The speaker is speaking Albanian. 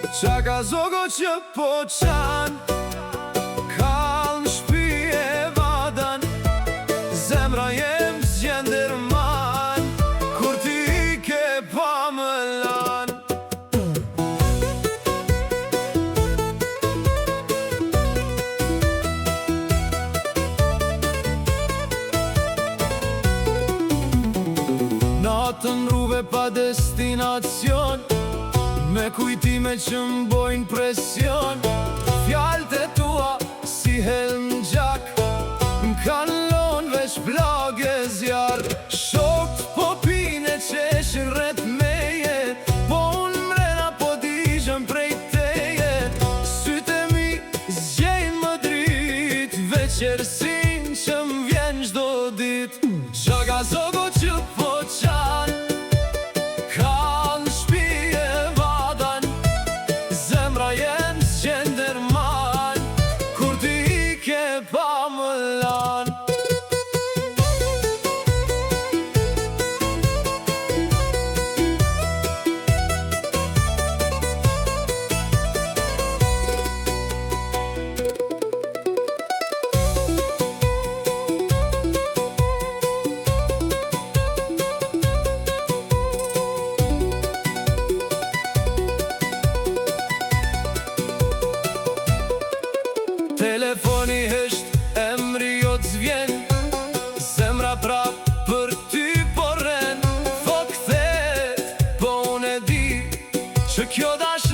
Qa ka zogo që po qan, kall në shpi e vadan, zemra jem zgjen dërman, kur ti i ke pa më lan. Natën rrugë pa destinacion, me kujtime që m'bojnë presion. Fjallët e tua si hel n'gjak, m'kallon veç plag e zjar. Shokt po pine qeshin rret meje, po unë mrena po dijën prej teje. Sytë e mi zgjejnë më drit, veç ersin që m'vjen gjdo dit. Qa ka zogo që po qan, kall në shpi e vadan, zemra jem zgjen dërman, kur ti i ke pa më lan. Telefoni hesht, emri jo t'zvjen, zemra prap për ty po rren. Po kthet, po unë e di që kjo dash